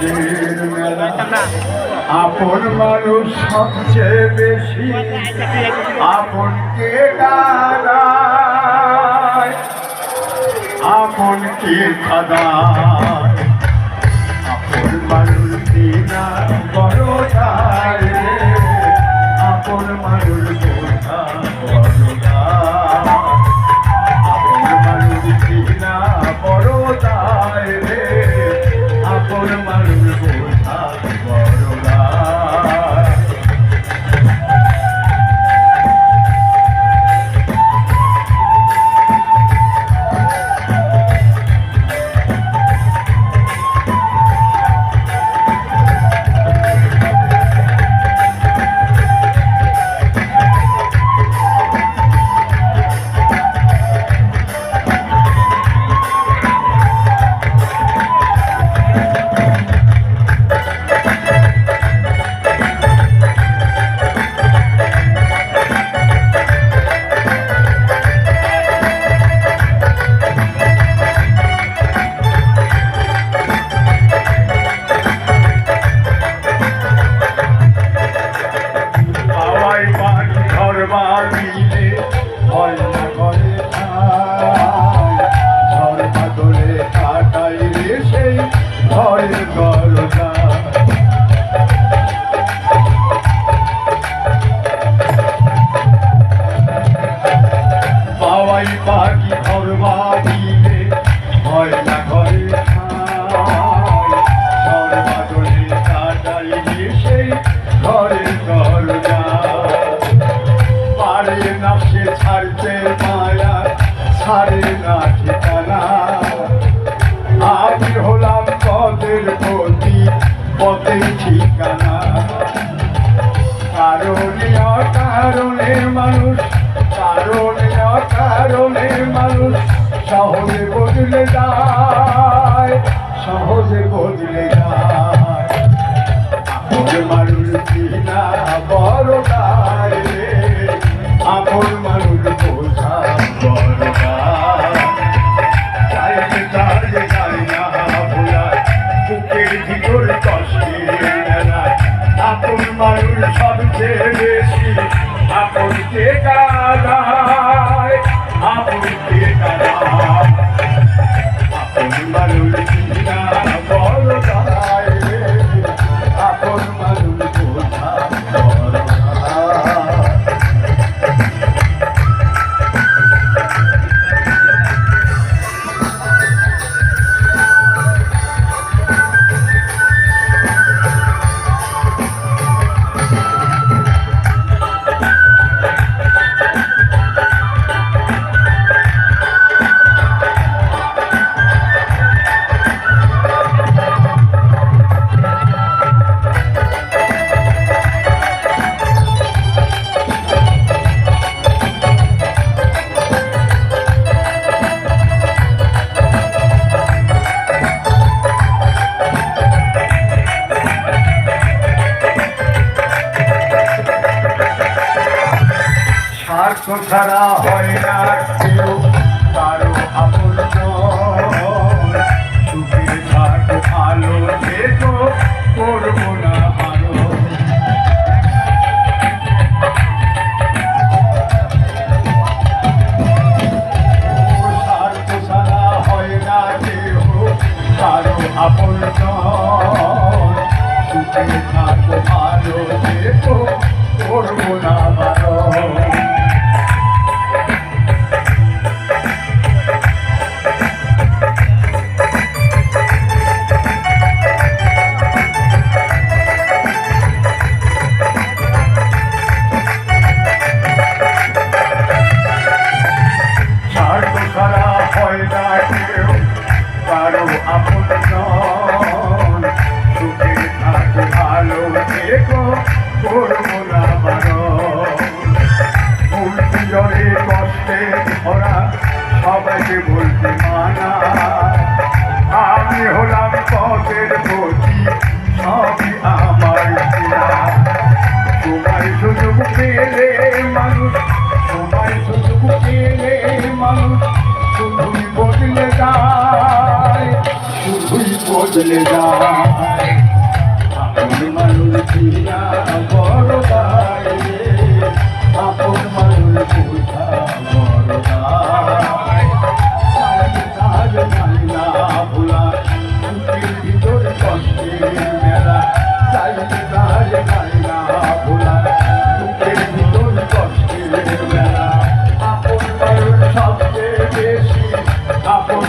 মানুষের মেলা আপন মানুষ সবচেয়ে বেশি আপনকে কাদায় আপনকে কাদায় আপন মানুষ দিনা বড় যায় আপন মানুষ বোঝা বড় আপন মানুষ দিনা বড় যায় রে আপন মানুষ বোঝা বড় পাখি ঘর বাঁধিলে হয় না ঘরে ঝড় বাদলে কাটাইলে সেই ঘরের দরজা পারে না সে ছাড়তে মায়া ছাড়ে না ঠিকানা আমি হলাম পথের প্রতি পথের ঠিকানা কারণে অকারণে মানুষ কারণে অকারণে মানুষ সহজে বদলে যায় সহজে বদলে যায় আপন মানুষ কিনা বড় গায় রে আপন মানুষ বোঝা বড় গায় চাইলে চাইলে যায় না ভোলায় বুকের ভিতর কষ্টের মেলায় আপন মানুষ সবচেয়ে বেশি আপনকে কাদায় আপনকে কাদায় আপন মানুষ কিনা বড় গায় রে আপন মানুষ বোঝা বড় ছাড়া হয় না কেউ কারো আপন সুখে থাকো ভালো থেকো করবো না ভালো স্বার্থ ছাড়া হয় না কেউ কারো আপন সুখে থাকো ভালো থেকো করবো না ভালো কারো আপন সুখে থাকো ভালো থেকো করবো না ভালো উল্টি জলে কষ্টে ভরা সবাইকে বলতে মানা আমি হলাম পথের প্রতি সবই আমার তোমার সুযোগ পেলে মানুষ তোমার সুযোগ পেলে মানুষ শুধুই বদলে যায় শুধুই বদলে যায় না বড় ভাই রে, আপন মানুষ বোঝা বড় ভাই। কাজ জানি না ভোলা, বুকের ভিতর কষ্টের মেলা। কাজ জানি না ভোলা, বুকের ভিতর কষ্টের মেলা। আপন মানুষ সবচেয়ে বেশি আপন